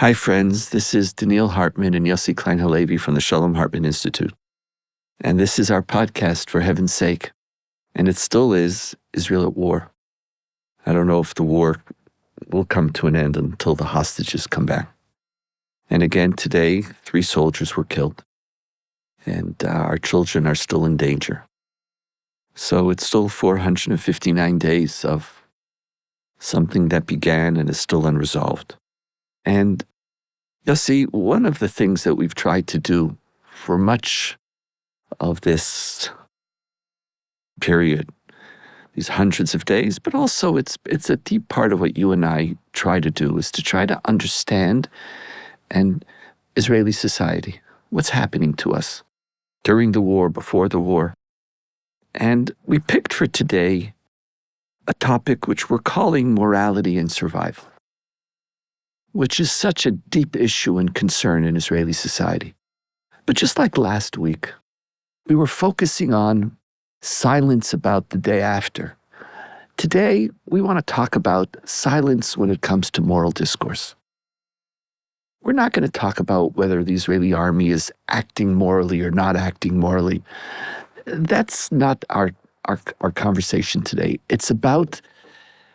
Hi, friends. This is Donniel Hartman and Yossi Klein Halevi from the Shalom Hartman Institute. And this is our podcast, For Heaven's Sake. And it still is Israel at war. I don't know if the war will come to an end until the hostages come back. And again, today, 3 soldiers were killed. And our children are still in danger. So it's still 459 days of something that began and is still unresolved. And you'll see, one of the things that we've tried to do for much of this period, these hundreds of days, but also it's a deep part of what you and I try to do, is to try to understand Israeli society, what's happening to us during the war, before the war. And we picked for today a topic which we're calling morality and survival, which is such a deep issue and concern in Israeli society. But just like last week, we were focusing on silence about the day after. Today, we want to talk about silence when it comes to moral discourse. We're not going to talk about whether the Israeli army is acting morally or not acting morally. That's not our conversation today. It's about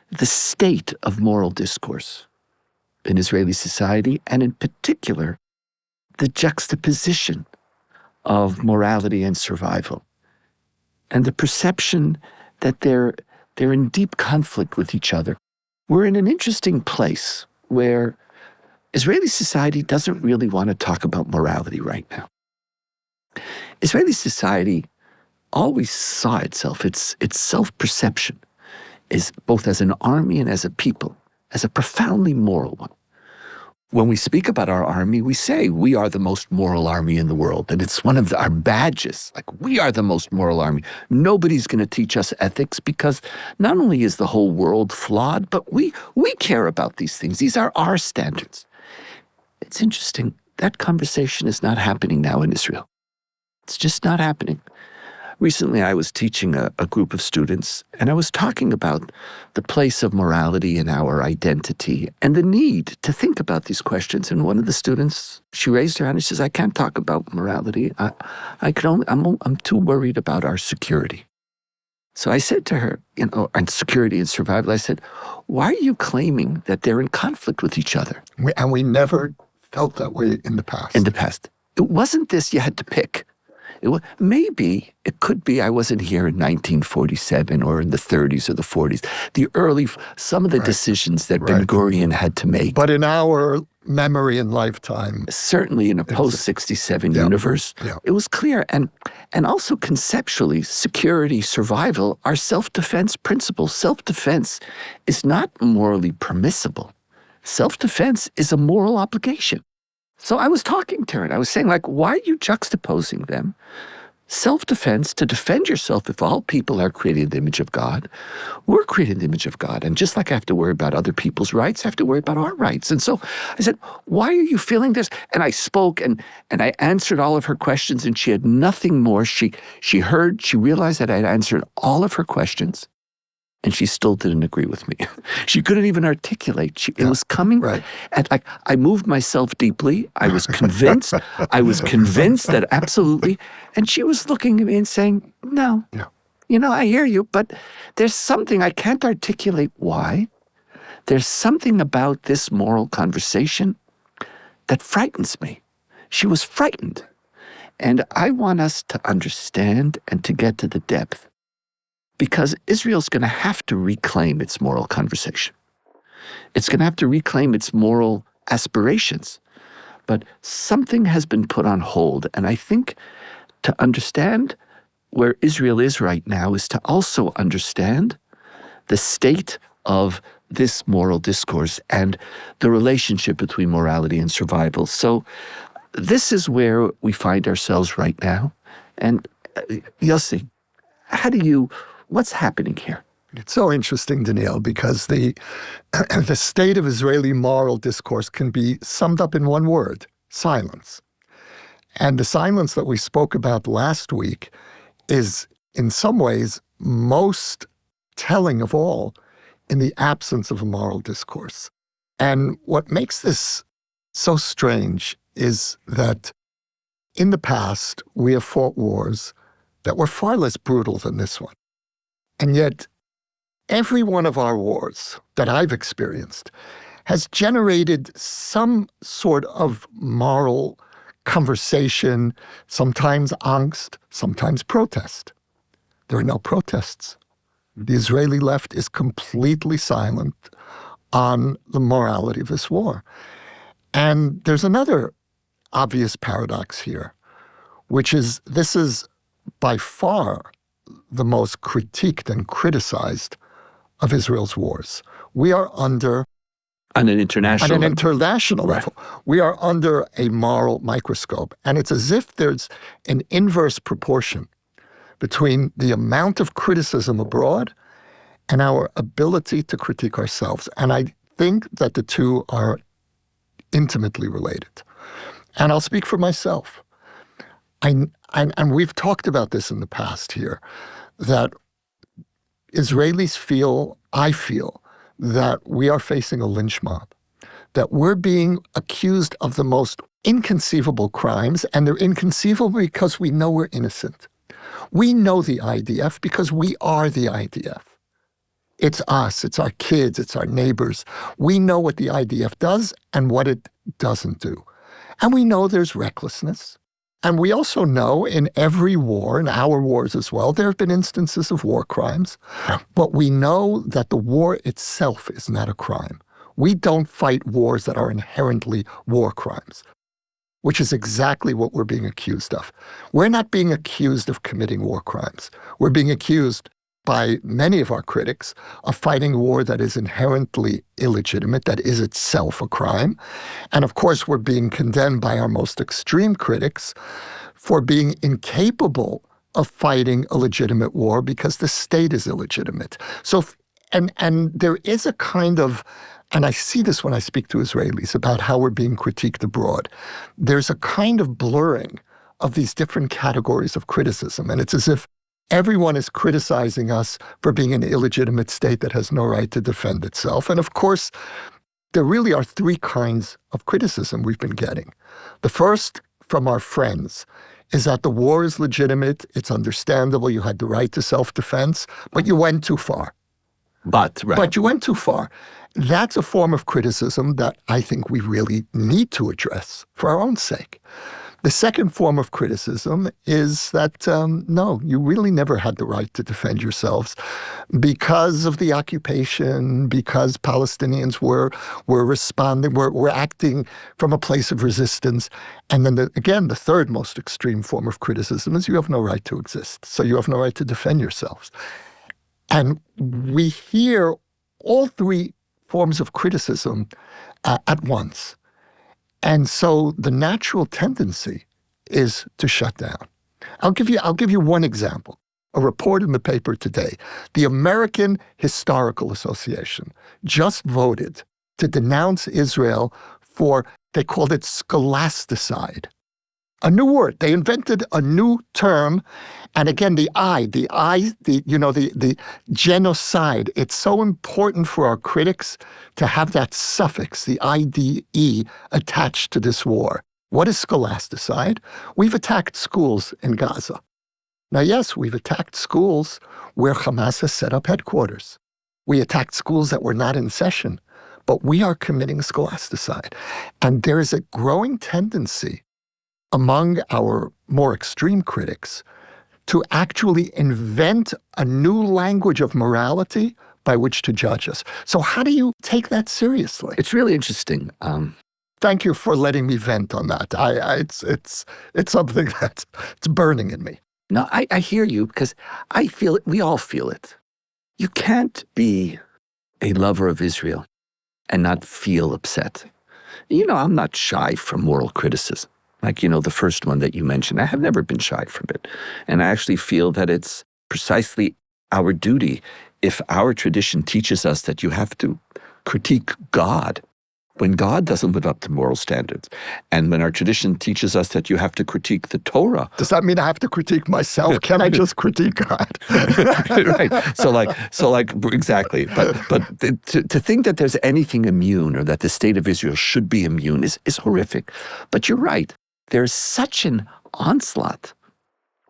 the state of moral discourse in Israeli society, and in particular, the juxtaposition of morality and survival, and the perception that they're in deep conflict with each other. We're in an interesting place where Israeli society doesn't really want to talk about morality right now. Israeli society always saw itself, its self-perception, is both as an army and as a people, as a profoundly moral one. When we speak about our army, we say we are the most moral army in the world, and it's one of our badges. Like, we are the most moral army. Nobody's going to teach us ethics, because not only is the whole world flawed, but we care about these things. These are our standards. It's interesting. That conversation is not happening now in Israel. It's just not happening. Recently, I was teaching a group of students, and I was talking about the place of morality in our identity and the need to think about these questions. And one of the students, she raised her hand and she says, "I can't talk about morality. I'm too worried about our security." So I said to her, and security and survival, I said, "Why are you claiming that they're in conflict with each other?" We never felt that way in the past. In the past. It wasn't this you had to pick. Maybe it could be I wasn't here in 1947 or in the 30s or the 40s. Some of the decisions that Ben Gurion had to make. But in our memory and lifetime. Certainly in a post-67 universe, it was clear. And also conceptually, security, survival are self-defense principles. Self-defense is not morally permissible. Self-defense is a moral obligation. So I was talking to her, and I was saying, why are you juxtaposing them? Self-defense, to defend yourself. If all people are created in the image of God, we're created in the image of God. And just like I have to worry about other people's rights, I have to worry about our rights. And so I said, "Why are you feeling this?" And I spoke, and I answered all of her questions, and she had nothing more. She realized that I had answered all of her questions. And she still didn't agree with me. She couldn't even articulate. It was coming at I moved myself deeply. I was convinced. That absolutely. And she was looking at me and saying, "No, I hear you, but there's something I can't articulate why. There's something about this moral conversation that frightens me." She was frightened. And I want us to understand and to get to the depth. Because Israel's going to have to reclaim its moral conversation. It's going to have to reclaim its moral aspirations. But something has been put on hold. And I think to understand where Israel is right now is to also understand the state of this moral discourse and the relationship between morality and survival. So this is where we find ourselves right now. And Yossi, what's happening here? It's so interesting, Donniel, because the state of Israeli moral discourse can be summed up in one word: silence. And the silence that we spoke about last week is, in some ways, most telling of all in the absence of a moral discourse. And what makes this so strange is that in the past, we have fought wars that were far less brutal than this one. And yet, every one of our wars that I've experienced has generated some sort of moral conversation, sometimes angst, sometimes protest. There are no protests. The Israeli left is completely silent on the morality of this war. And there's another obvious paradox here, which is this is by far the most critiqued and criticized of Israel's wars. We are under On an international level, we are under a moral microscope. And it's as if there's an inverse proportion between the amount of criticism abroad and our ability to critique ourselves. And I think that the two are intimately related. And I'll speak for myself. And we've talked about this in the past here, that Israelis feel, I feel, that we are facing a lynch mob, that we're being accused of the most inconceivable crimes, and they're inconceivable because we know we're innocent. We know the IDF because we are the IDF. It's us, it's our kids, it's our neighbors. We know what the IDF does and what it doesn't do. And we know there's recklessness. And we also know in every war, in our wars as well, there have been instances of war crimes. But we know that the war itself is not a crime. We don't fight wars that are inherently war crimes, which is exactly what we're being accused of. We're not being accused of committing war crimes. We're being accused by many of our critics of fighting a war that is inherently illegitimate, that is itself a crime. And of course, we're being condemned by our most extreme critics for being incapable of fighting a legitimate war because the state is illegitimate. So, and there is a kind of, and I see this when I speak to Israelis about how we're being critiqued abroad, there's a kind of blurring of these different categories of criticism. And it's as if everyone is criticizing us for being an illegitimate state that has no right to defend itself. And of course, there really are three kinds of criticism we've been getting. The first, from our friends, is that the war is legitimate, it's understandable, you had the right to self-defense, but you went too far. But you went too far. That's a form of criticism that I think we really need to address for our own sake. The second form of criticism is that, no, you really never had the right to defend yourselves because of the occupation, because Palestinians were responding, were acting from a place of resistance. And then, again, the third most extreme form of criticism is you have no right to exist, so you have no right to defend yourselves. And we hear all three forms of criticism at once. And so the natural tendency is to shut down. I'll give you one example. A report in the paper today. The American Historical Association just voted to denounce Israel for, they called it scholasticide. A new word. They invented a new term. And again, the genocide. It's so important for our critics to have that suffix, the IDE, attached to this war. What is scholasticide? We've attacked schools in Gaza. Now, yes, we've attacked schools where Hamas has set up headquarters. We attacked schools that were not in session, but we are committing scholasticide. And there is a growing tendency among our more extreme critics to actually invent a new language of morality by which to judge us. So how do you take that seriously? It's really interesting. Thank you for letting me vent on that. It's something that's burning in me. No, I hear you because I feel it. We all feel it. You can't be a lover of Israel and not feel upset. I'm not shy from moral criticism. Like, the first one that you mentioned, I have never been shy from it. And I actually feel that it's precisely our duty. If our tradition teaches us that you have to critique God when God doesn't live up to moral standards, and when our tradition teaches us that you have to critique the Torah. Does that mean I have to critique myself? Can I just critique God? Right. So exactly. But to think that there's anything immune or that the state of Israel should be immune is horrific. But you're right. There's such an onslaught,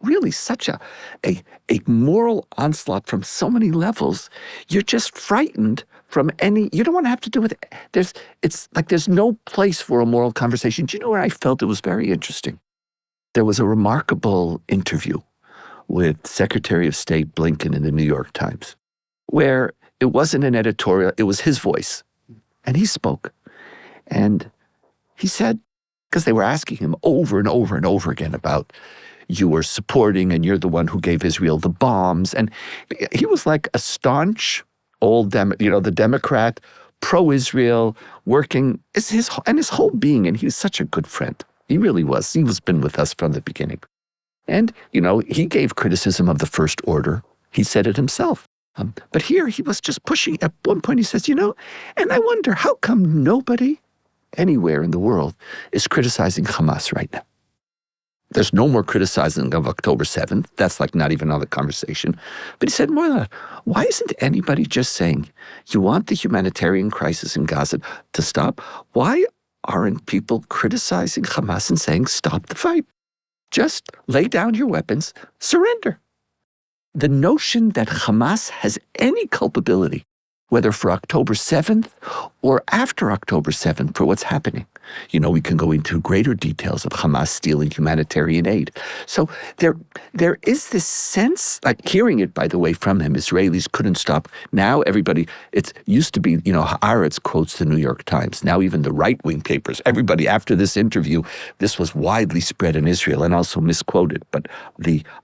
really such a moral onslaught from so many levels. You're just frightened from you don't want to have to do with it. It's like there's no place for a moral conversation. Do you know where I felt it was very interesting? There was a remarkable interview with Secretary of State Blinken in the New York Times, where it wasn't an editorial, it was his voice. And he spoke. And he said, because they were asking him over and over and over again about you were supporting and you're the one who gave Israel the bombs. And he was like a staunch old the Democrat, pro-Israel, working his whole being. And he was such a good friend. He really was. He was been with us from the beginning. And, he gave criticism of the First Order. He said it himself. But here he was just pushing. At one point he says, and I wonder how come nobody anywhere in the world is criticizing Hamas right now. There's no more criticizing of October 7th. That's like not even on the conversation. But he said more than that. Why isn't anybody just saying, you want the humanitarian crisis in Gaza to stop? Why aren't people criticizing Hamas and saying, stop the fight? Just lay down your weapons, surrender. The notion that Hamas has any culpability, whether for October 7th or after October 7th, for what's happening. We can go into greater details of Hamas stealing humanitarian aid. So there is this sense, like hearing it, by the way, from him, Israelis couldn't stop. Now everybody, it used to be, Haaretz quotes the New York Times. Now even the right-wing papers, everybody after this interview, this was widely spread in Israel and also misquoted, but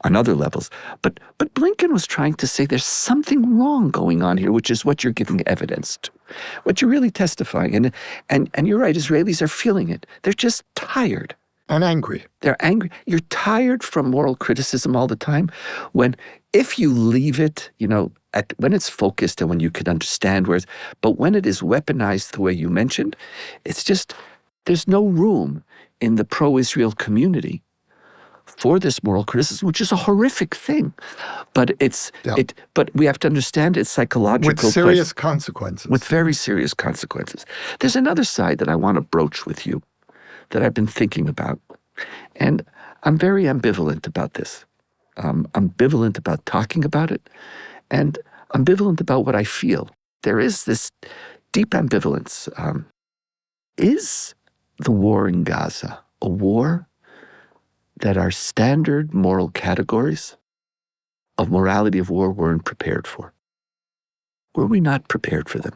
on other levels. But Blinken was trying to say there's something wrong going on here, which is what you're giving evidence to, what you're really testifying. And you're right, Israelis are feeling it. They're just tired. And angry. They're angry. You're tired from moral criticism all the time. If you leave it, when it's focused and when you can understand but when it is weaponized the way you mentioned, it's just, there's no room in the pro-Israel community for this moral criticism, which is a horrific thing. But but we have to understand it's psychological. With serious consequences. With very serious consequences. There's another side that I want to broach with you that I've been thinking about. And I'm very ambivalent about this. Ambivalent about talking about it, and ambivalent about what I feel. There is this deep ambivalence. Is the war in Gaza a war that our standard moral categories of morality of war weren't prepared for? Were we not prepared for them?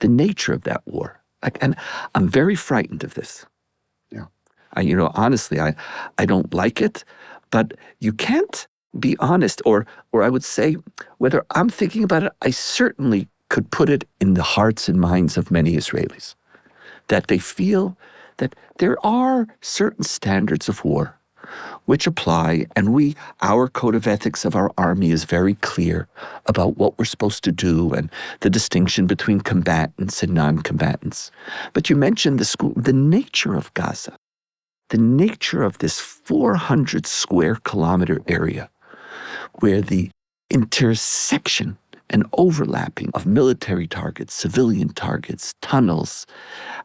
The nature of that war. And I'm very frightened of this. Yeah. Honestly, I don't like it, but you can't be honest, or I would say, whether I'm thinking about it, I certainly could put it in the hearts and minds of many Israelis, that they feel that there are certain standards of war which apply, and our code of ethics of our army is very clear about what we're supposed to do and the distinction between combatants and non-combatants. But you mentioned the nature of Gaza, the nature of this 400 square kilometer area where the intersection and overlapping of military targets, civilian targets, tunnels,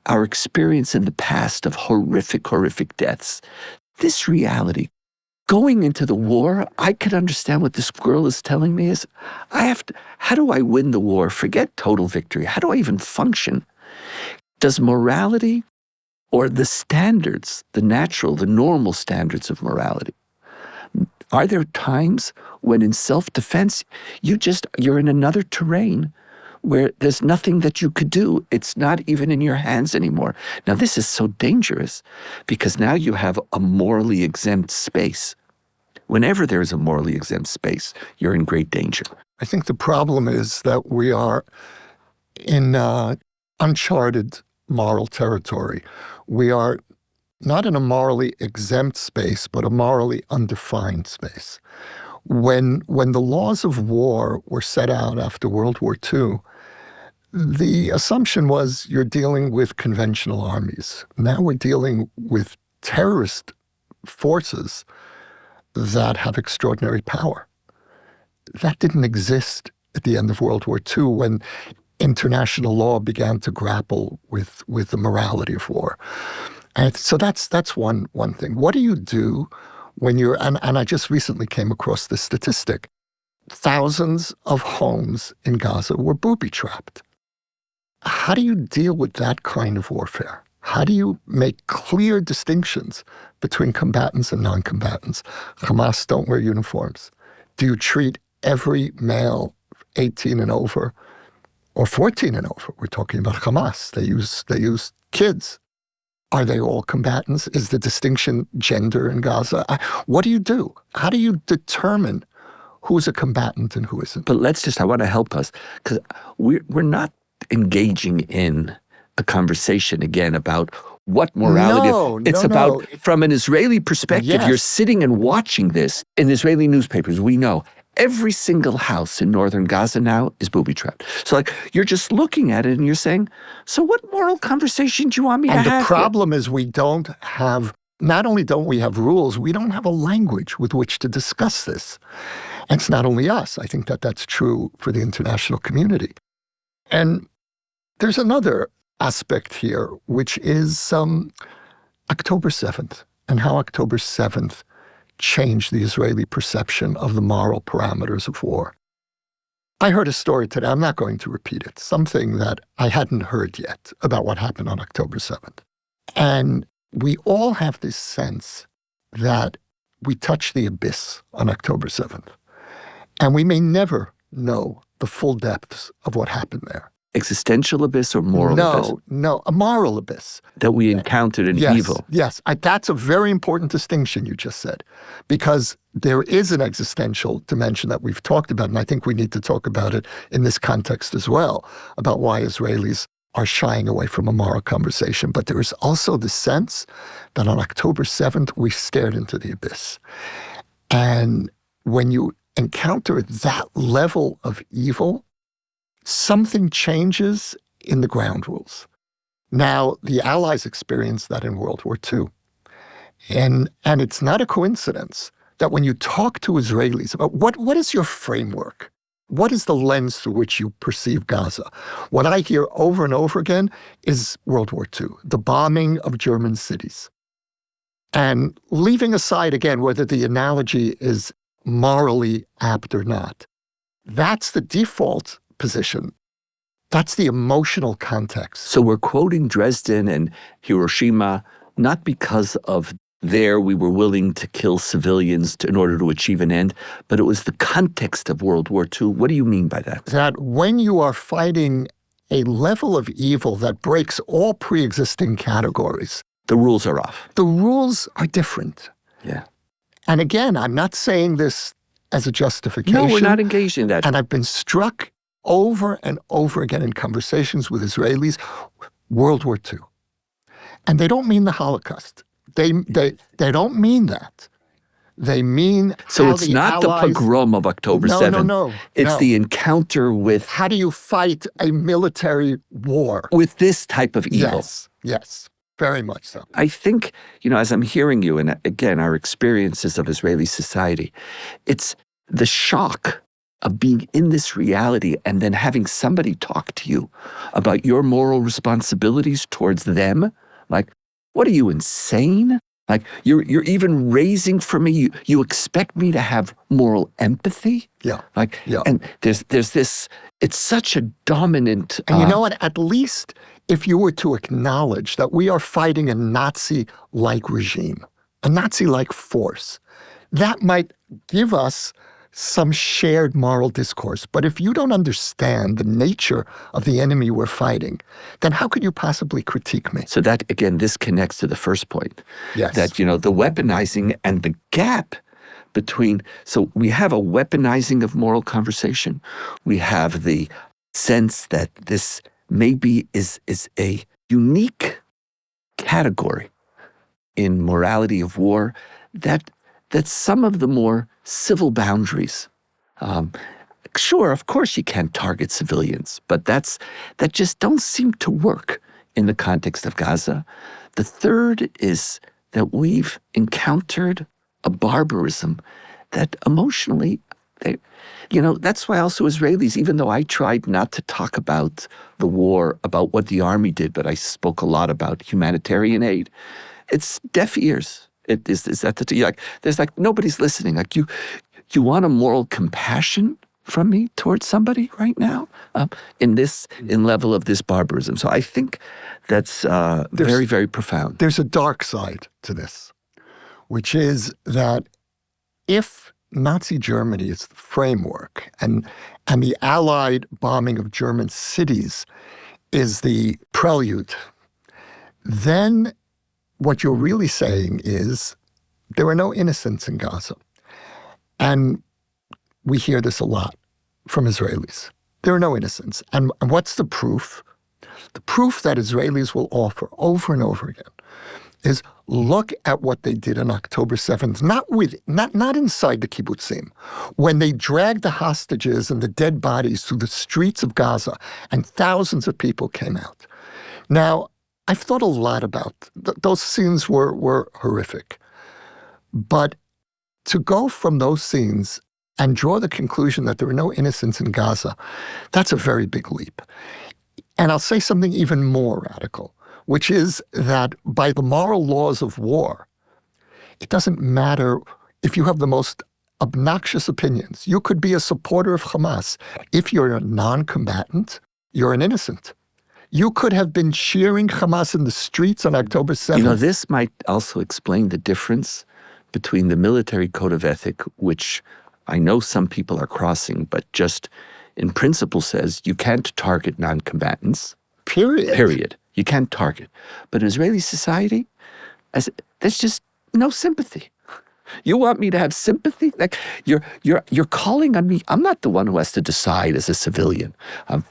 our experience in the past of horrific, horrific deaths. This reality, going into the war, I could understand what this girl is telling me is, how do I win the war? Forget total victory. How do I even function? Does morality or the standards, the natural, the normal standards of morality, are there times when in self-defense, you're in another terrain where there's nothing that you could do? It's not even in your hands anymore. Now, this is so dangerous because now you have a morally exempt space. Whenever there's a morally exempt space, you're in great danger. I think the problem is that we are in uncharted moral territory. We are not in a morally exempt space, but a morally undefined space. When the laws of war were set out after World War II, The assumption was you're dealing with conventional armies. Now we're dealing with terrorist forces that have extraordinary power. That didn't exist at the end of World War II when international law began to grapple with the morality of war. And so that's one thing. What do you do when you're, and I just recently came across this statistic, thousands of homes in Gaza were booby-trapped. How do you deal with that kind of warfare? How do you make clear distinctions between combatants and non-combatants? Hamas don't wear uniforms. Do you treat every male 18 and over or 14 and over? We're talking about Hamas. They use kids. Are they all combatants? Is the distinction gender in Gaza? What do you do? How do you determine who's a combatant and who isn't? But I want to help us, because we're not engaging in a conversation again about what morality. It's about, from an Israeli perspective, Yes. You're sitting and watching this in Israeli newspapers. We know every single house in northern Gaza now is booby-trapped. So you're just looking at it and you're saying, so what moral conversation do you want me to have? And the problem is not only don't we have rules, we don't have a language with which to discuss this. And it's not only us. I think that's true for the international community. And there's another aspect here, which is October 7th, and how October 7th changed the Israeli perception of the moral parameters of war. I heard a story today, I'm not going to repeat it, something that I hadn't heard yet about what happened on October 7th. And we all have this sense that we touched the abyss on October 7th. And we may never know the full depths of what happened there. Existential abyss or moral abyss? No, a moral abyss. That we encountered an evil. Yes, that's a very important distinction you just said, because there is an existential dimension that we've talked about, and I think we need to talk about it in this context as well, about why Israelis are shying away from a moral conversation. But there is also the sense that on October 7th, we stared into the abyss. And when you encounter that level of evil, something changes in the ground rules. Now, the Allies experienced that in World War II. And it's not a coincidence that when you talk to Israelis about what is your framework? What is the lens through which you perceive Gaza? What I hear over and over again is World War II, the bombing of German cities. And leaving aside again whether the analogy is morally apt or not, that's the default position. That's the emotional context. So we're quoting Dresden and Hiroshima not because of there we were willing to kill civilians in order to achieve an end, but it was the context of World War II. What do you mean by that? That when you are fighting a level of evil that breaks all pre-existing categories, the rules are off. The rules are different. Yeah. And again, I'm not saying this as a justification. No, we're not engaged in that. And I've been struck over and over again in conversations with Israelis, World War II. And they don't mean the Holocaust. They don't mean that. They mean so how it's the not Allies, the pogrom of October 7th. No. It's the encounter with... How do you fight a military war? With this type of evil. Yes, very much so. I think, as I'm hearing you, and again, our experiences of Israeli society, it's the shock of being in this reality and then having somebody talk to you about your moral responsibilities towards them. Like, what are you, insane? Like, you're even raising for me, you expect me to have moral empathy? Yeah. And there's this, it's such a dominant... And you know what? At least if you were to acknowledge that we are fighting a Nazi-like regime, a Nazi-like force, that might give us some shared moral discourse. But if you don't understand the nature of the enemy we're fighting, then how could you possibly critique me? So that, again, this connects to the first point. Yes. That, the weaponizing and the gap between... So we have a weaponizing of moral conversation. We have the sense that this maybe is a unique category in morality of war that some of the more civil boundaries Sure, of course you can't target civilians, but that just don't seem to work in the context of Gaza. The third is that we've encountered a barbarism that emotionally, that's why also Israelis, even though I tried not to talk about the war, about what the army did, but I spoke a lot about humanitarian aid, it's deaf ears. It is that there's nobody's listening. Like you want a moral compassion from me towards somebody right now in level of this barbarism. So I think that's very, very profound. There's a dark side to this, which is that if Nazi Germany is the framework and the Allied bombing of German cities is the prelude, then what you're really saying is there are no innocents in Gaza. And we hear this a lot from Israelis. There are no innocents. And what's the proof? The proof that Israelis will offer over and over again is look at what they did on October 7th, not inside the kibbutzim, when they dragged the hostages and the dead bodies through the streets of Gaza and thousands of people came out. Now, I've thought a lot about those scenes were horrific. But to go from those scenes and draw the conclusion that there are no innocents in Gaza, that's a very big leap. And I'll say something even more radical, which is that by the moral laws of war, it doesn't matter if you have the most obnoxious opinions. You could be a supporter of Hamas. If you're a non-combatant, you're an innocent. You could have been cheering Hamas in the streets on October 7th. This might also explain the difference between the military code of ethic, which I know some people are crossing, but just in principle says you can't target non-combatants. Period. You can't target. But in Israeli society, there's just no sympathy. You want me to have sympathy? Like you're calling on me. I'm not the one who has to decide as a civilian.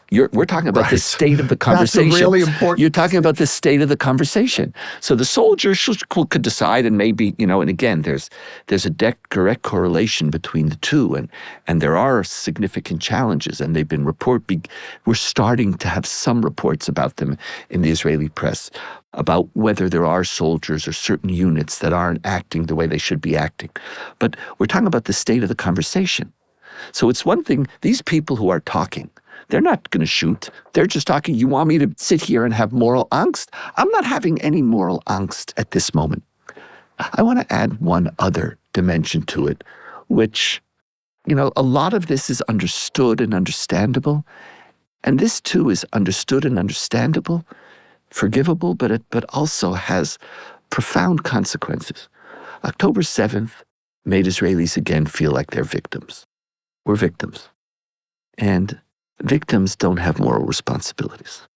We're talking about the state of the conversation. That's really important. You're talking about the state of the conversation. So the soldier could decide, and maybe and again, there's a direct correlation between the two, and there are significant challenges, and they've been we're starting to have some reports about them in the Israeli press, about whether there are soldiers or certain units that aren't acting the way they should be acting. But we're talking about the state of the conversation. So it's one thing, these people who are talking, they're not going to shoot. They're just talking, you want me to sit here and have moral angst? I'm not having any moral angst at this moment. I want to add one other dimension to it, which, a lot of this is understood and understandable. And this too is understood and understandable, forgivable, but also has profound consequences. October 7th made Israelis again feel like they're victims. We're victims. And victims don't have moral responsibilities.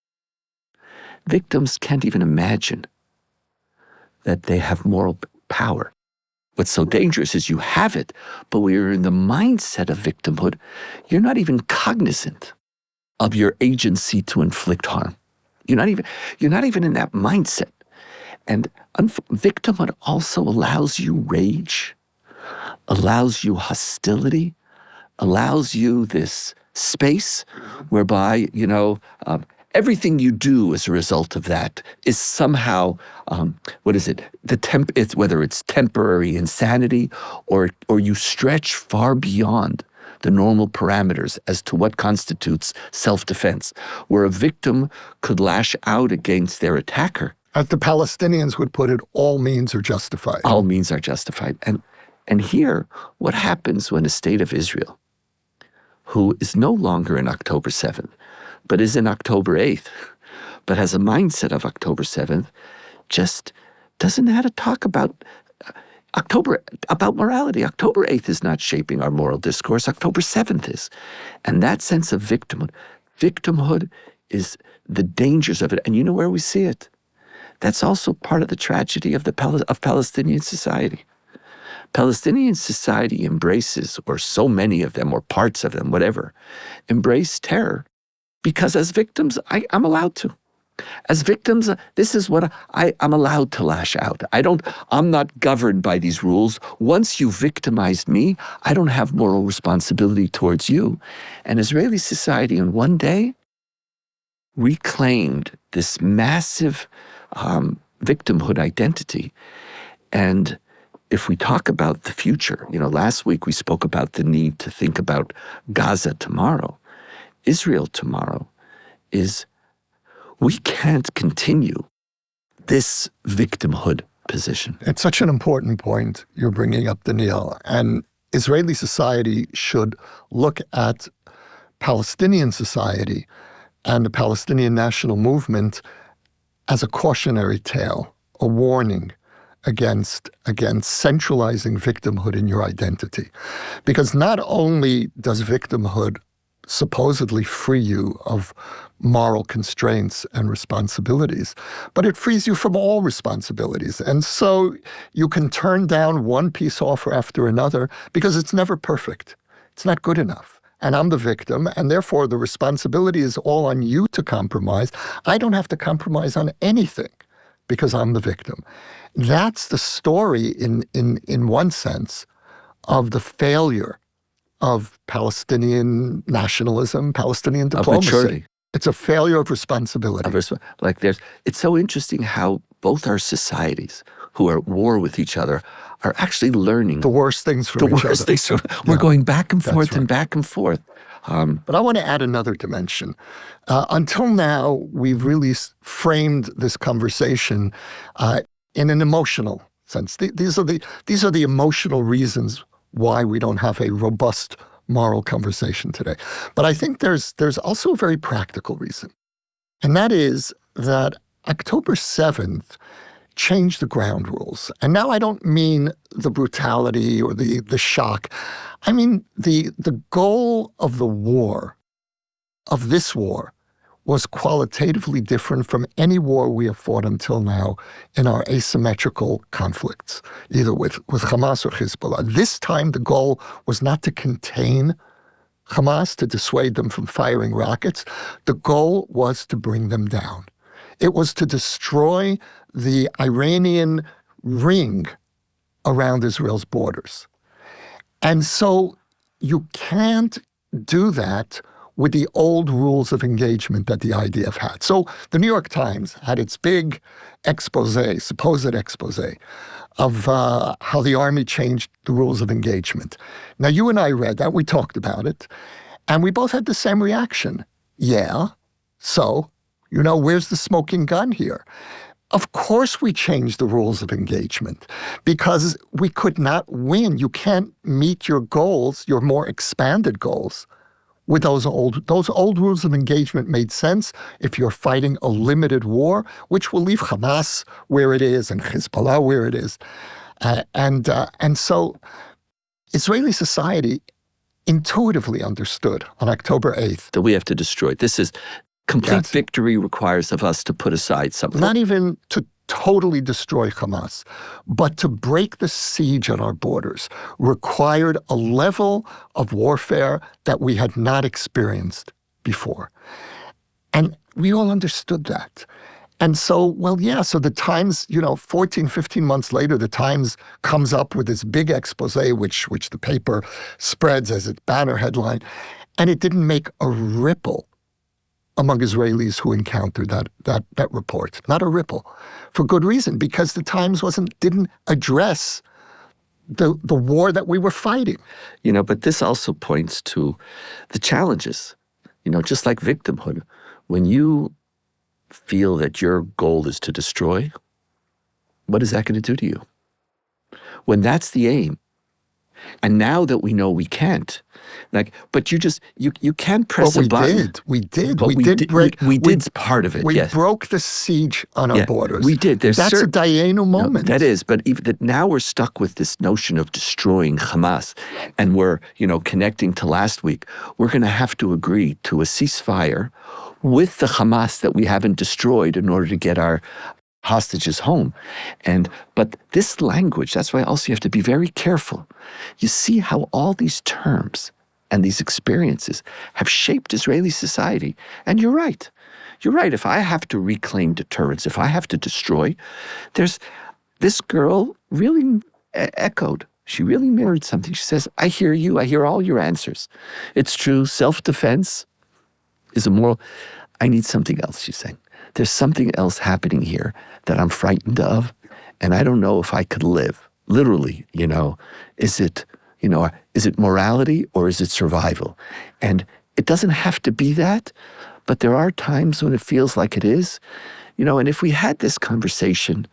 Victims can't even imagine that they have moral power. What's so dangerous is you have it, but when you're in the mindset of victimhood, you're not even cognizant of your agency to inflict harm. You're not even in that mindset. And victimhood also allows you rage, allows you hostility, allows you this space whereby, everything you do as a result of that is somehow, whether it's temporary insanity or you stretch far beyond the normal parameters as to what constitutes self-defense, where a victim could lash out against their attacker. As the Palestinians would put it, all means are justified. All means are justified. And here, what happens when a state of Israel, who is no longer in October 7th, but is in October 8th, but has a mindset of October 7th, just doesn't know how to talk about morality. October 8th is not shaping our moral discourse. October 7th is. And that sense of victimhood is the dangers of it. And you know where we see it? That's also part of the tragedy of Palestinian society. Palestinian society embraces, or so many of them, or parts of them, whatever, embrace terror because as victims, I'm allowed to. As victims, this is what I'm allowed to lash out. I'm not governed by these rules. Once you victimized me, I don't have moral responsibility towards you. And Israeli society in one day reclaimed this massive victimhood identity. And if we talk about the future, last week we spoke about the need to think about Gaza tomorrow. Israel tomorrow is, we can't continue this victimhood position. It's such an important point you're bringing up, Donniel. And Israeli society should look at Palestinian society and the Palestinian national movement as a cautionary tale, a warning against centralizing victimhood in your identity. Because not only does victimhood supposedly free you of moral constraints and responsibilities, but it frees you from all responsibilities. And so you can turn down one peace offer after another because it's never perfect. It's not good enough. And I'm the victim, and therefore the responsibility is all on you to compromise. I don't have to compromise on anything because I'm the victim. That's the story in one sense of the failure of Palestinian nationalism, Palestinian diplomacy. Of maturity. It's a failure of responsibility. It's so interesting how both our societies, who are at war with each other, are actually learning the worst things from each other. We're going back and forth right. and back and forth. But I want to add another dimension. Until now, we've really framed this conversation in an emotional sense. These are the emotional reasons why we don't have a robust moral conversation today. But I think there's also a very practical reason. And that is that October 7th changed the ground rules. And now I don't mean the brutality or the shock. I mean the goal of the war, of this war, was qualitatively different from any war we have fought until now in our asymmetrical conflicts, either with Hamas or Hezbollah. This time the goal was not to contain Hamas, to dissuade them from firing rockets. The goal was to bring them down. It was to destroy the Iranian ring around Israel's borders. And so you can't do that with the old rules of engagement that the IDF had. So the New York Times had its big supposed expose, of how the army changed the rules of engagement. Now, you and I read that, we talked about it, and we both had the same reaction. Yeah, so, where's the smoking gun here? Of course we changed the rules of engagement because we could not win. You can't meet your goals, your more expanded goals, with those old rules of engagement made sense if you're fighting a limited war, which will leave Hamas where it is and Hezbollah where it is. And so Israeli society intuitively understood on October 8th that we have to destroy. This is complete victory requires of us to put aside something. Not even to totally destroy Hamas, but to break the siege on our borders required a level of warfare that we had not experienced before. And we all understood that. And so, so the Times, 14, 15 months later, the Times comes up with this big expose, which the paper spreads as its banner headline, and it didn't make a ripple among Israelis who encountered that report. Not a ripple. For good reason, because the Times didn't address the war that we were fighting. But this also points to the challenges. Just like victimhood, when you feel that your goal is to destroy, what is that going to do to you? When that's the aim, and now that we know we can't, but you can't press a button. We did part of it. We broke the siege on our borders. We did. That's a Dayenu moment. No, that is, but even that now we're stuck with this notion of destroying Hamas, and we're connecting to last week. We're going to have to agree to a ceasefire with the Hamas that we haven't destroyed in order to get our hostages home. But this language, that's why also you have to be very careful. You see how all these terms and these experiences have shaped Israeli society. And you're right. you're right. If I have to reclaim deterrence, if I have to destroy, this girl really echoed. She really mirrored something. She says, I hear you. I hear all your answers. It's true. Self-defense is immoral. I need something else, she's saying. There's something else happening here that I'm frightened of, and I don't know if I could live. Literally, is it morality or is it survival? And it doesn't have to be that, but there are times when it feels like it is. And if we had this conversation,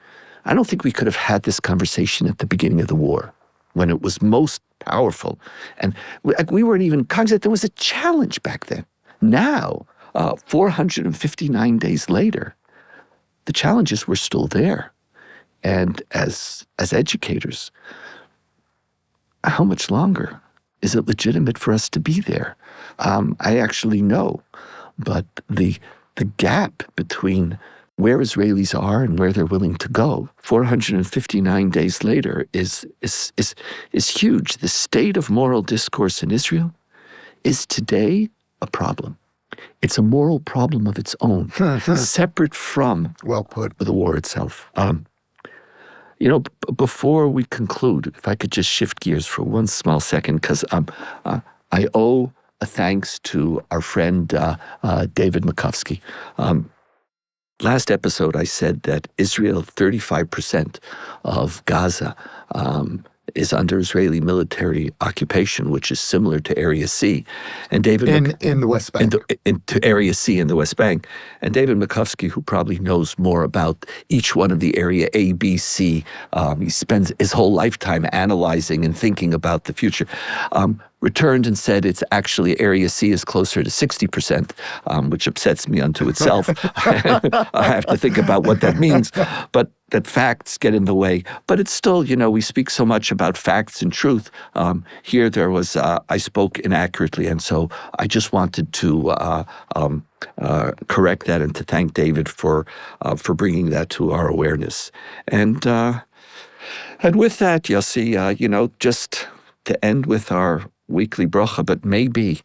I don't think we could have had this conversation at the beginning of the war, when it was most powerful. And we weren't even cognizant. There was a challenge back then. Now, 459 days later, the challenges were still there. And as educators, how much longer is it legitimate for us to be there? I actually know, but the gap between where Israelis are and where they're willing to go 459 days later is huge. The state of moral discourse in Israel is today a problem. It's a moral problem of its own, separate from well put. The war itself. Before we conclude, if I could just shift gears for one small second, because I owe a thanks to our friend David Makovsky. Last episode, I said that Israel, 35% of Gaza is under Israeli military occupation, which is similar to Area C. And David in the West Bank. To Area C in the West Bank. And David Makovsky, who probably knows more about each one of the area A, B, C, he spends his whole lifetime analyzing and thinking about the future, returned and said it's actually Area C is closer to 60%, which upsets me unto itself. I have to think about what that means. But that facts get in the way. But it's still, we speak so much about facts and truth. Here there was, I spoke inaccurately, and so I just wanted to correct that and to thank David for bringing that to our awareness. And with that, Yossi, just to end with our weekly bracha, but maybe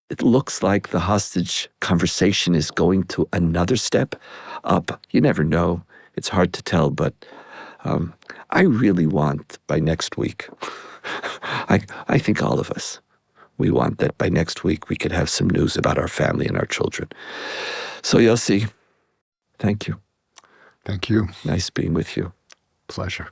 it looks like the hostage conversation is going to another step up. You never know. It's hard to tell, but I really want by next week, I think all of us, we want that by next week we could have some news about our family and our children. So Yossi, thank you. Thank you. Nice being with you. Pleasure.